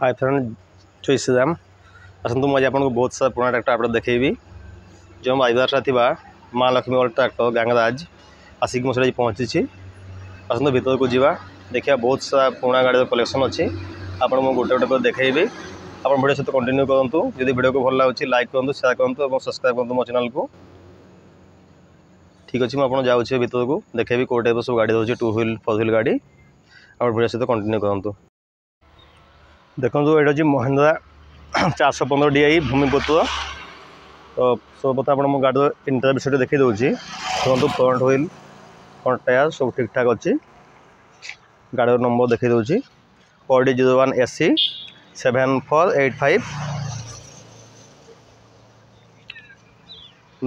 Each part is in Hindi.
हाय फ्रेंड जय श्री राम आसतु मुझे आपको बहुत सारा पुराना ट्रैक्टर आप देखी जो बाईबार थी माँ लक्ष्मी वाला ट्रैक्टर गांगराज आसिक मो पहुँची आसतु भर को जावा देखा बहुत सारा पुराना गाड़ी कलेक्शन अच्छी आपको मुझे गोटे गोटे देखी आप वीडियो सहित कंटिन्यू करूँ जब वीडियो को भल लगे लाइक करूँ शेयर करूँ और सब्सक्राइब करूँ मो चैनल को। ठीक अच्छे मुझे जाऊँगी भर को देखेबी कौ टाइप सब गाड़ी रोचे 2 व्हील 4 व्हील गाड़ी आप वीडियो सहित कंटिन्यू करूँ। देखो ये हूँ महिंद्रा 415 DI भूमिपुत्र। तो सर्वप्रथम आप गाड़ी इंटर विषय देखी दूसरी देखो फ्रंट व्हील फ्रंट टायर सब ठीक ठाक अच्छी गाड़ी नंबर देखी दूसरी OD 01 SC 7485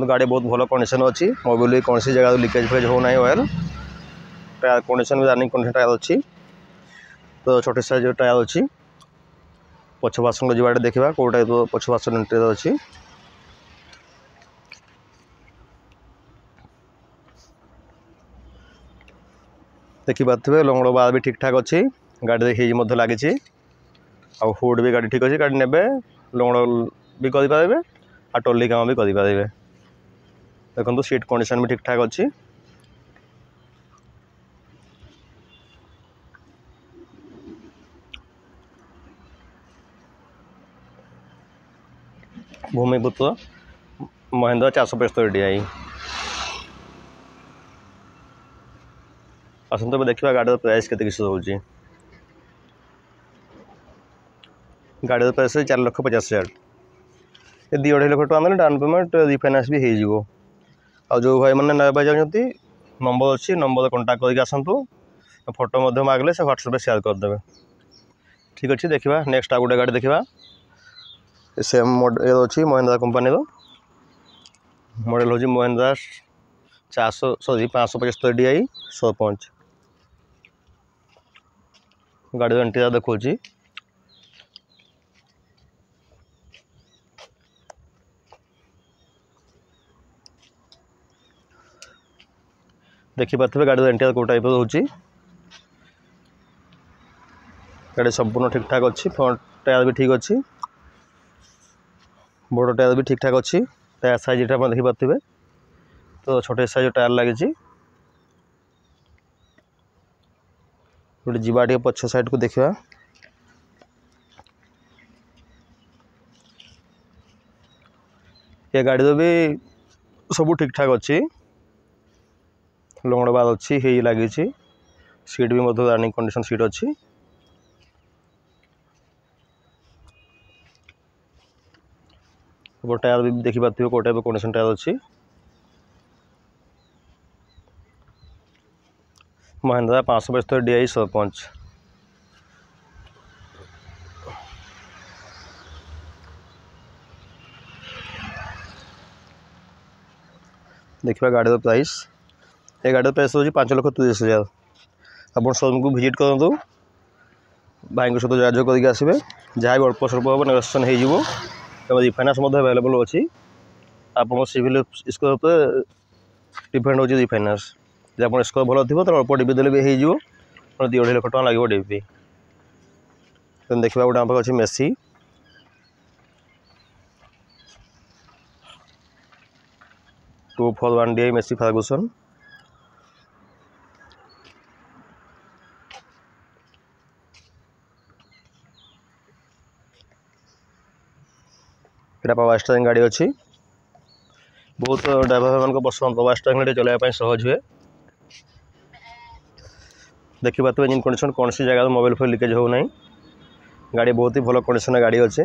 गाड़ी बहुत भल कंडीशन अच्छी मोबिल कौन सी जगह लिकेज फेज हो ना ऑयल टायर कंडीशन भी रनिंग कंडीशन टायर अच्छी। तो छोटे साइज टायर अच्छी पछ भाषण जावाटे देखा कौ टाइप पछ भाषण इंटेरियर अच्छी। देखिपे लंगड़ बार भी ठीक ठाक अच्छी गाड़ी देखिए लगी हुड भी गाड़ी ठीक अच्छी गाड़ी ने लंगड़ भी करेंगे आ टोली काम भी करेंगे। देखो सीट कंडीशन भी ठीक ठाक अच्छी भूमिपुत्र महिंद्रा 475 DI। आसतु देखा गाड़ी प्राइस के रोचे गाड़ी प्राइस 4,50,000 ये 2.5 लाख टका डाउन पेमेंट रिफाइनान्स भी हो जो भाई मैंने ना चाहते नंबर अच्छी नंबर कंटाक्ट करके आसतु फोटो मांगले से व्हाट्सएप शेयर करदे। ठीक अच्छे देखा नेक्स्ट आ गोटे गाड़ी देखा सेम मॉडल अच्छी महिंद्रा कंपनी मॉडल हूँ महिंद्रा 575 DI 105 गाड़ी इंटीरियर देखा देखिपे गाड़ी इंटीरियर कौ टाइप रोचे गाड़ी संपूर्ण ठीक ठाक अच्छी फ्रंट टायर भी ठीक अच्छी बड़ टायर भी ठीक ठाक अच्छी टायर साइज आप देखिपे तो छोटे साइज टायर लगी गोटे जीवा पछ साइड को देखा ये गाड़ी भी सब ठीक ठाक अच्छी लंगड़ बार अच्छी ही लगी सीट भी रनिंग कंडीशन सीट अच्छी। टायर भी देखिपे कौ टाइप कंडीशन टायर अच्छी महिंद्रा 575 DI 105। देखा गाड़ी प्राइस ये गाड़ी प्राइस हूँ 5,30,000 आप शोरूम को विजिट करूँ भाई सहित जोगाजोग करके आसवे जहाँ भी अल्प स्वल्प हम नेगोशिएशन हो रिफाइनान्स अवेलेबल अच्छी आप सिविल स्कोर पर डिपेंड हो रिफाइनान्स जब आप स्कोर भल थी तो अल्प डिपी देले भी हो 2.5 लाख टका लगे डिपी। देखा गोटे आम अच्छी मेसी 241 DI मेसी फर्गुसन यहाँ पावर स्टीयरिंग गाड़ी अच्छी बहुत ड्राइवर मान पसंद पावर स्टीयरिंग गाड़ी चलाइबा सहज हुए। देखिपे इंजिन कंडीशन कौन सी जगह मोबाइल फोन लिकेज हो ना गाड़ी बहुत ही भल कंडीशन गाड़ी अच्छे।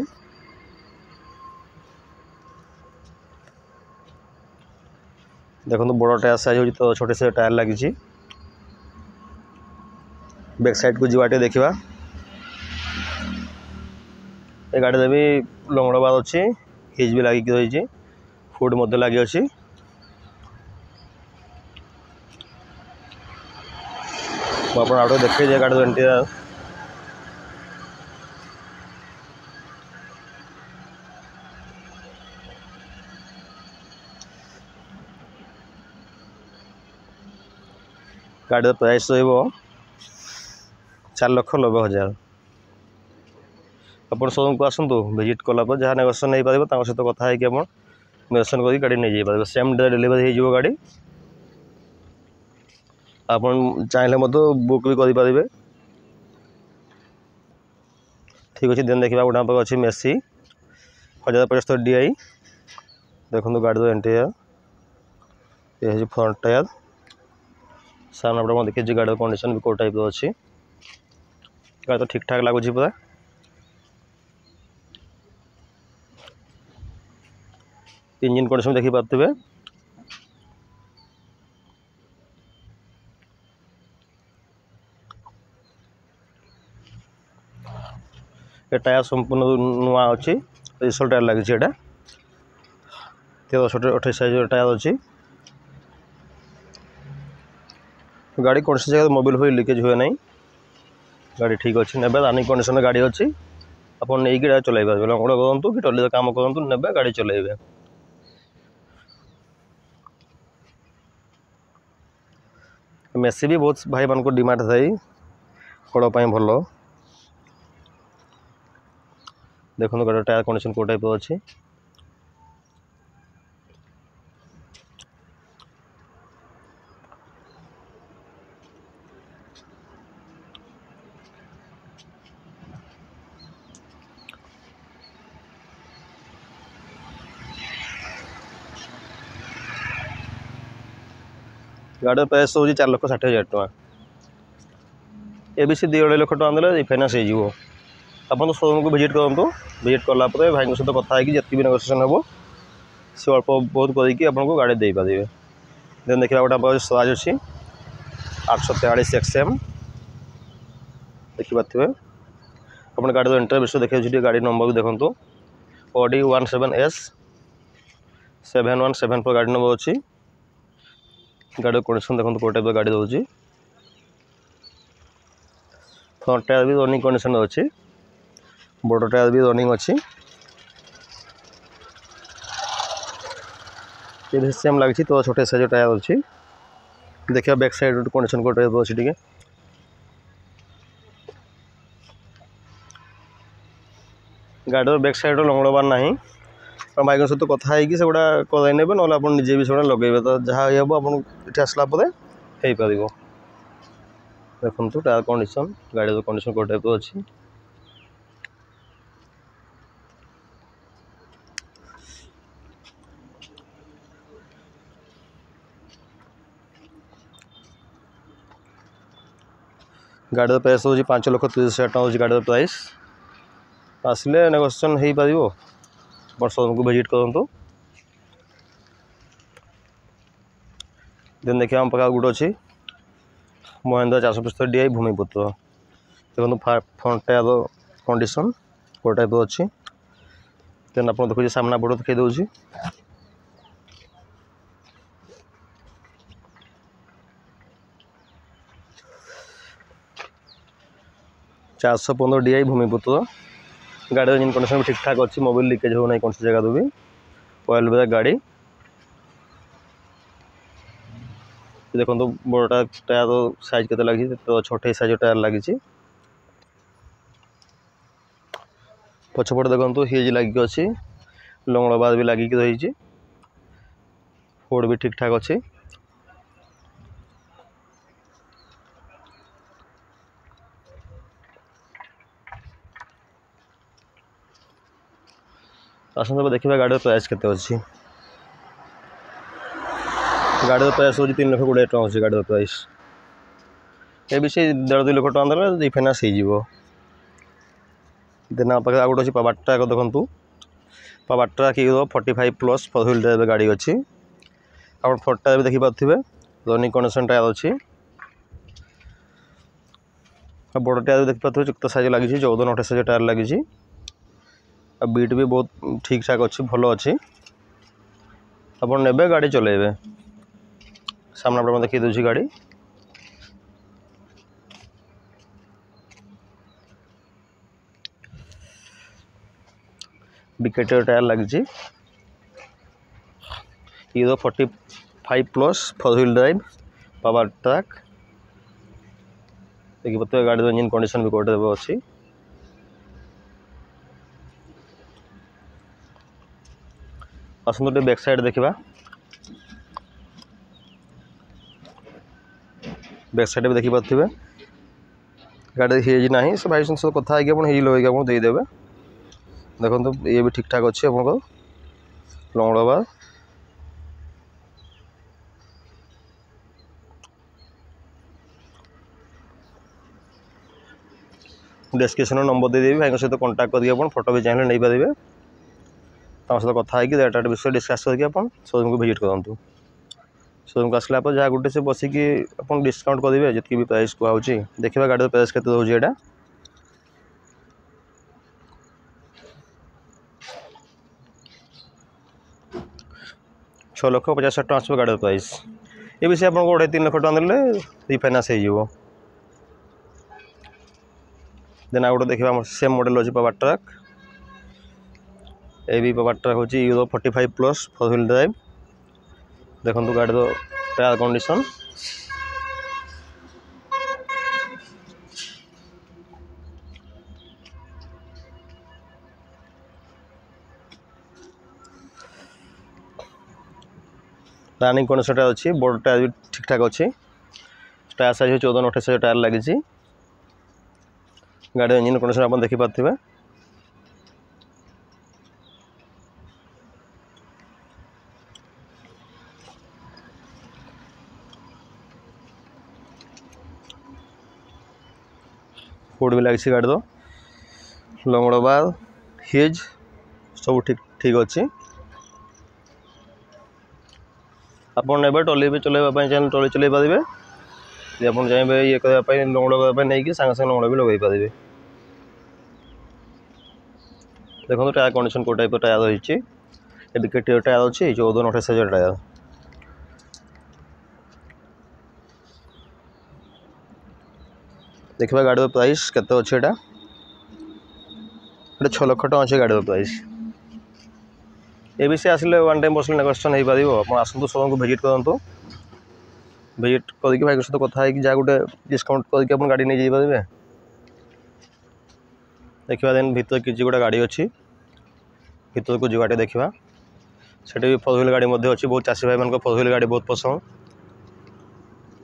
देखो बड़ टायर साइज हो तो छोटे से टायर लगी बैक साइड को जीवाटे देखा ये गाड़ी भी लंगड़ बार अच्छी हिज भी लगिक रही फुड लगी अच्छी। आप देखे गाड़ी इंटीरियर गाड़ी प्राइस रहा 4,90,000 ଆପଣ ଶୋରୁମ୍କୁ ଆସନ୍ତୁ, ଭିଜିଟ୍ କଲା ପରେ ଯାହା ନେଗୋସିଏସନ୍ ହେଇପାରିବ ତାଙ୍କ ସହିତ କଥା ହେଇକି ଆପଣ ନେଗୋସିଏସନ୍ କରିକି ଗାଡ଼ି ନେଇଯାଇପାରିବେ। ସେମ୍ ଡେ ଡେଲିଭରି ହେଇଯିବ ଗାଡ଼ି। ଆପଣ ଚାହିଁଲେ ମଧ୍ୟ ବୁକ୍ ବି କରିପାରିବେ। ଠିକ୍ ଅଛି। ଦେନ୍ ଦେଖିବା ଗୋଟେ ଆମ ପାଖରେ ଅଛି ମେସି 1075 DI। ଦେଖନ୍ତୁ ଗାଡ଼ିର ଇଣ୍ଟେରିୟର, ଏ ହେଉଛି ଫ୍ରଣ୍ଟ ଟାୟାର। ସାମ୍ନା ପଟେ ଦେଖିଛି ଗାଡ଼ିର କଣ୍ଡିସନ୍ ବି କେଉଁ ଟାଇପ୍ର ଅଛି। ଗାଡ଼ି ତ ଠିକ୍ ଠାକ୍ ଲାଗୁଛି ପୁରା। ଇଞ୍ଜିନ୍ କଣ୍ଡିସନ୍ ଦେଖିପାରୁଥିବେ। ଏ ଟାୟାର ସମ୍ପୂର୍ଣ୍ଣ ନୂଆ ଅଛି, ରିସୋଲ ଟାୟାର ଲାଗିଛି। ଏଇଟା 1328 ସାଇଜର ଟାୟାର ଅଛି। ଗାଡ଼ି କୌଣସି ଜାଗାରେ ମୋବିଲ୍ ହୁଏ ଲିକେଜ୍ ହୁଏ ନାହିଁ। ଗାଡ଼ି ଠିକ୍ ଅଛି। ନେବେ ରାନିଂ କଣ୍ଡିସନରେ ଗାଡ଼ି ଅଛି, ଆପଣ ନେଇକି ଗାଡ଼ି ଚଲାଇ ପାରିବେ। ଲଙ୍ଗଳ କରନ୍ତୁ କି ଟଲିରେ କାମ କରନ୍ତୁ, ନେବେ ଗାଡ଼ି ଚଲାଇବେ। ମେସି ବି ବହୁତ ଭାଇମାନଙ୍କ ଡିମାଣ୍ଡ ଥାଏ, ହଳ ପାଇଁ ଭଲ। ଦେଖନ୍ତୁ ଗାଡ଼ିର ଟାୟାର କଣ୍ଡିସନ୍ କେଉଁ ଟାଇପ୍ର ଅଛି। ଗାଡ଼ିର ପ୍ରାଇସ୍ ହେଉଛି 4,60,000 ଟଙ୍କା। ଏବିସି 2.5 ଲକ୍ଷ ଟଙ୍କା ଦେଲେ ରିଫାଇନାନ୍ସ ହେଇଯିବ। ଆପଣ ତ ଶୋରୁମ୍କୁ ଭିଜିଟ୍ କରନ୍ତୁ। ଭିଜିଟ୍ କଲା ପରେ ଭାଇଙ୍କ ସହିତ କଥା ହେଇକି ଯେତିକି ବି ନେଗୋସିଏସନ୍ ହେବ ସେ ଅଳ୍ପ ବହୁତ କରିକି ଆପଣଙ୍କୁ ଗାଡ଼ି ଦେଇପାରିବେ। ଦେନ୍ ଦେଖିବା ଗୋଟେ ଆମର ସ୍ୱରାଜ ଅଛି 843 XM। ଦେଖିପାରୁଥିବେ। ଆପଣ ଗାଡ଼ିର ଇଣ୍ଟେରିୟର ବିଷୟ ଦେଖାଉଛି, ଟିକେ ଗାଡ଼ି ନମ୍ବର ବି ଦେଖନ୍ତୁ। Audi 17S 7174 ଗାଡ଼ି ନମ୍ବର ଅଛି। ଗାଡ଼ିର କଣ୍ଡିସନ୍ ଦେଖନ୍ତୁ କେଉଁ ଟାଇପ୍ର ଗାଡ଼ି ଦେଉଛି। ଫ୍ରଣ୍ଟ ଟାୟାର ବି ରନିଂ କଣ୍ଡିସନ୍ରେ ଅଛି, ବଡ଼ ଟାୟାର ବି ରନିଂ ଅଛି। ये सेम लगी तो छोटे साइज टायर अच्छी। देखिए बैक साइड कंडीशन को टाइप अच्छी टिके गाड़ी बैक साइड लंगड़बार ना बाइक सहित कथा से गुड़ा करें ना आप निजे भी से लगे तो जहाँ ये हम आपको आसला हो पार। देखो टायर कंडीशन गाड़ी कंडीशन को टाइप अच्छी। गाड़ी प्राइस हूँ 5,30,000 टका हूँ गाड़ी प्राइस। आसिले नेगोसिएशन हो पार शोरूम को विजिट करूँ। देन देखिए आम पाखे गोटे अच्छी महिंद्रा 475 DI भूमिपुत्र। देखो फ्रंट टायर कंडीशन को टाइप अच्छी। देन आप देखिए सामना बड़ देखी दूसरी 415 DI भूमिपुत्र। गाड़ी इंजन कंडीशन भी ठीक ठाक अच्छी, मोबिल लीकेज हो ना कौन सी जगह भी। ऑयल ब्रेक गाड़ी। देखो बड़ा टायर साइज के लगी तो छोटे साइज टायर लगी। पछपट देखो हिज लगिक अच्छी, लंगड़ बार भी लगिक रही। फोर्ड भी ठीक ठाक अच्छी। आसत देखा गाड़ी प्राइस केते अच्छी। गाड़ी प्राइस हूँ 3,20,000 टका अच्छी गाड़ी प्राइस। ये भी से 1.5-2 लाख टका देने रिफाइनान्स हो। देन आप गोटे अच्छी पावर ट्रैक देखूँ। Power track hero 45+ 4 wheel drive गाड़ी अच्छी। आप फ्रंट टायर भी देखिपे रनिंग कंडीशन टायर अच्छी। बड़ टायर भी देखिपे चिक्त साइज लगी 14-28 साइज टायर लगी। बीट भी बहुत ठीक ठाक अच्छी, भल अच्छी। आप ने गाड़ी चलेबे। सामना पटे देखी दूसरी गाड़ी विकेटर टायर लगी। Hero 45+ 4 wheel drive power track. देखिए गाड़ी इंजन कंडीशन भी कोटे अच्छी। आसतु टे बैक साइड देखा बैक साइड भी देखिपे गाड़ी हिज ना से भाई सहित कथा हिज लगे देदेवे देखो ये भी ठीक ठाक अच्छे आप लंगड़ाबाद डिस्क्रिप्शन नंबर देदेवी भाई सहित कंटाक्ट करके फोटो भी चाहिए नहीं पारे सहित कथा डाटा विषय डिस्कस करके शोरूम को विजिट करूँ शोरूम को आसला जहाँ गोटे से बसिकी आप डिस्काउंट करेंगे जितकी भी प्राइस कहूँ देखा गाड़ी प्राइस के रोज यहाँ 6,50,000 टଙ୍କା गाड़ी प्राइस ये भी से आपको 2.5-3 लाख टଙ୍କା देले रिफाइनान्स हो देन आ गोटे देखा सेम मॉडल अच्छी पावर ट्रक ये भी पावर ट्रक हूँ यूरो 45 प्लस 4 व्हील ड्राइव देखो गाड़ी टायर कंडीशन रनिंग कंडीशन अच्छी बड़ टायर भी ठीक ठाक अच्छी टायर साइज 14-28 टायर लगी गाड़ी इंजिन कंडीशन आप देखिपे फुड भी लगी गाड़ी लंगड़ाबाद हिज सब ठीक ठीक अच्छी आप ट्रॉली भी चलवाई चाहिए ट्रॉली चल पारे जी आप चाहिए ये करने लंगड़ा नहीं कि सागे सागे लंगड़ा भी लगे पारे देखो टायर कंडीशन को टाइप टायर रही टायर अच्छी 14-28 टायर देखा गाड़ी प्राइस केते अच्छे एटा 6 लाख टଙ୍କା अच्छे गाड़ी प्राइस ये भी से आसिले वन टाइम बस नेगोशिएशन हो पार आप आसतु शोरूम को विजिट करूँ विजिट करके भाई सहित कथा जहाँ गोटे डिस्काउंट करके आप गाड़ी नहीं जाइए देखा देन भीतर किसी गोटे गाड़ी अच्छी भीतर को जुआटे देखा से भी 4 व्हील गाड़ी अच्छी बहुत चाषी भाई मान 4 व्हील गाड़ी बहुत पसंद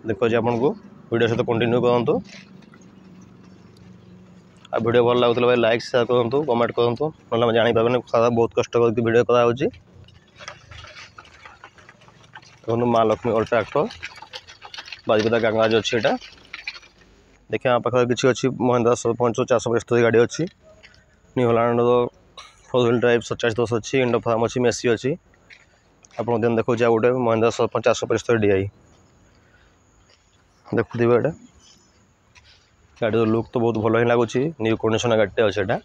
देखो आपको वीडियो सहित कंटिन्यू करूँ आ वीडियो भल लगुला भाई लाइक शेयर करूँ कमेंट करूँ ना जापारे सारा बहुत कष्ट करके वीडियो कराऊँ देखो माँ लक्ष्मी ओल्ड ट्रैक्टर बाजीपदा गांगाज अच्छी एटा देखिए आम पाखे किसी अच्छी महिंद्रा 475 गाड़ी अच्छी न्यू हॉलैंड 4 व्हील ड्राइव 4710 अच्छी इंडो फार्म अच्छी मेसी अच्छी आपको दिन देखो गोटे महिंद्रा 475 DI देखुवे एटा गाड़ी लुक तो बहुत भल ही लगुच न्यू कंडीशन गाड़ी अच्छे एटा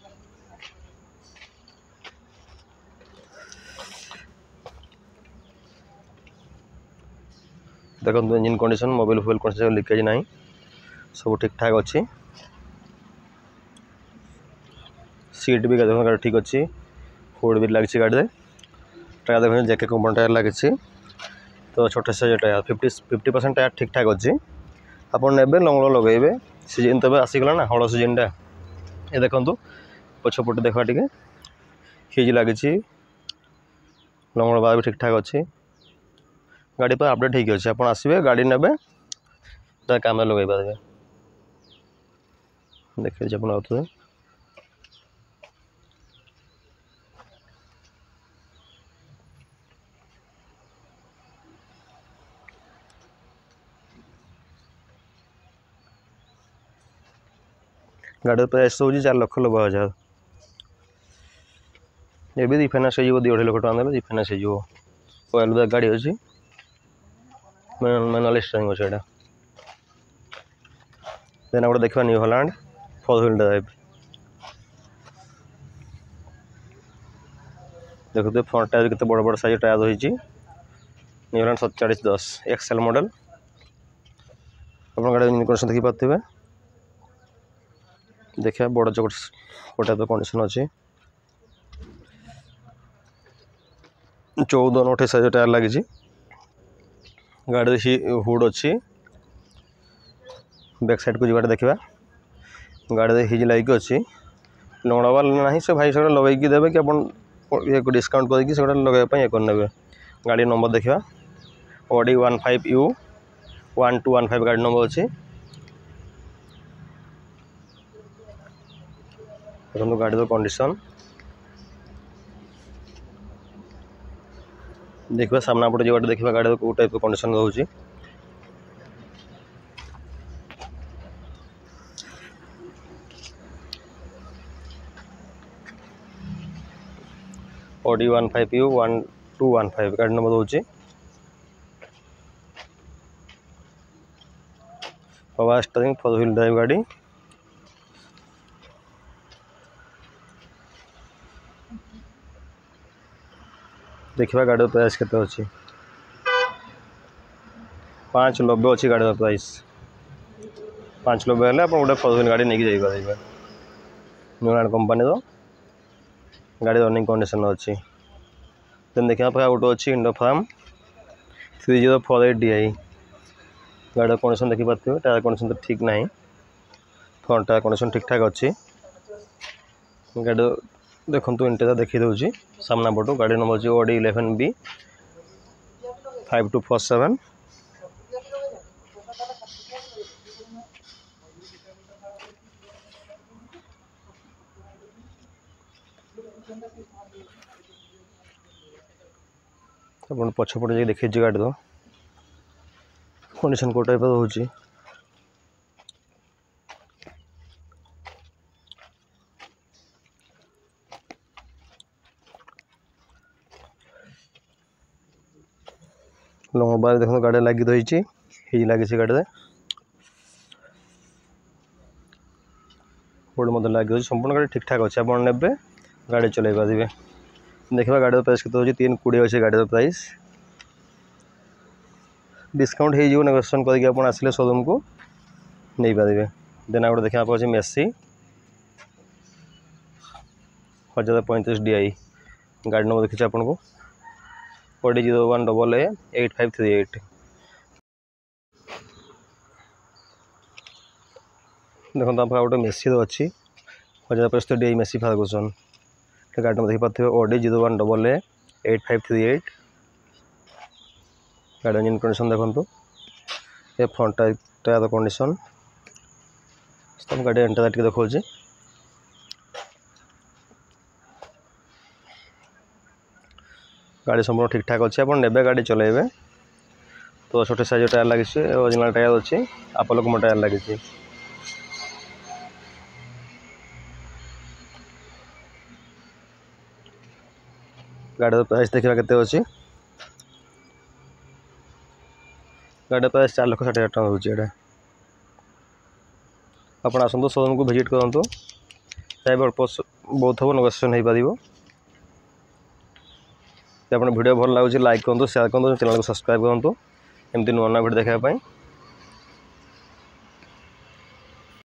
देखो engine condition mobile fuel condition leakage ना सब ठीक ठाक अच्छी सीट भी देखो गाड़ी ठीक अच्छी फुड भी लगी गाड़ी टायर देखो जैकेट कंपनी टायर लगी तो छोटे साइज टायर 50% टायर ठीक ठाक अच्छी आप लंगड़ लगे सीजन तो आसीगला ना हल सीजनटा ये देखो पछपटे देखा टे हिज लगी लंगड़ बार भी ठीक ठाक अच्छी गाड़ी पर अपडेट ठीक अच्छे आप आसवे गाड़ी ने काम लगे पारे देखिए आप गाड़ी प्राइस हो 4,90,000 ये भी रिफाइनान्स हो 2.5 लाख टଙ୍କା देले रिफाइनान्स हो ऑयल बैग गाड़ी अच्छी मैनुअल स्टीयरिंग अच्छे एटा देन गोटे देखा न्यू हॉलैंड 4 व्हील ड्राइव देखते फ्रंट टायर केते बड़ बड़ साइज टायर रही न्यू हॉलैंड 4710 एक्सएल मॉडल आप गाड़ी इंजन कंडीशन देखी पारे देखा बड़ चौक टाइप कंडीशन अच्छी 14-28 टायर लगी गाड़ी हुड अच्छी बैक साइड को जी देखा गाड़ी हिज लाइक अच्छी लंगड़ा ना से भाई सब लगे देवे कि ये डिस्काउंट करके से लगे ये करने गाड़ी नंबर देखा Audi 15U 1215 गाड़ी नंबर अच्छी देखो गाड़ी कंडीशन देखा सामना पटे जो देखा गाड़ी कौ टाइप कंडीशन रोचे Audi 15U 1215 गाड़ी नंबर रोचे पावर स्टीयरिंग 4 व्हील ड्राइव गाड़ी देखा गाड़ी प्राइस केते अच्छी 590 अच्छी गाड़ी प्राइस 590 हेल्ले आप गोटे 4 व्हील गाड़ी नहीं जाइए न्यूलैंड कंपनी गाड़ी रनिंग कंडीशन अच्छी देन देखा गोटे अच्छी इंडो फार्म 3048 DI गाड़ी कंडीशन देखिपे टायर कंडीशन तो ठीक ना फ्रंट टायर कंडीशन ठीक ठाक अच्छी गाड़ी देखो इंटेरियर देखी दूसरी सामना पटू गाड़ी नंबर अच्छी Audi 11B 5247 आप पछपटे जाए देखिए गाड़ी तो कंडीशन को टाइप रोचे लंबा देखो गाड़ी लगी रही लगी गाड़ी गोटे मतलब लगी संपूर्ण गाड़ी ठीक ठाक अच्छे आप ने गाड़ी चलाई पारे देखा गाड़ी प्राइस के 320 अच्छे गाड़ी प्राइस डिस्काउंट हो नेगोशिएशन करके आप आसिले शोरूम को नहीं पारे देन गोटे देखा अच्छे मेसी 1035 DI गाड़ी नंबर देखिए आपन को Audi 01AA 8538 देखो आप गोटे मेसी अच्छी 1035 DI मेसी फर्गुसन गाड़ी नंबर देखिए Audi 01AA 8538 गाड़ी इंजन कंडीशन देखो ये फ्रंट टायर कंडीशन सब गाड़ी इंटरनेट के देखा गाड़ी संपूर्ण ठीक ठाक अच्छे आप ने गाड़ी चलेबे तो छोटे साइज टायर लगी ओरिजिनल टायर अच्छी अपोलो कम टायर लगी गाड़ी प्राइस देखा केते अच्छी गाड़ी प्राइस 4,60,000 टका रोचे आप आसतु शोरूम को विजिट करूँ चाहे अल्प बहुत हम नेगोशिएशन हो पार आप वीडियो भल लगे लाइक करूँ शेयर करूँ चैनल को सब्सक्राइब करूँ एमती नुआ नुआ वीडियो देखापी।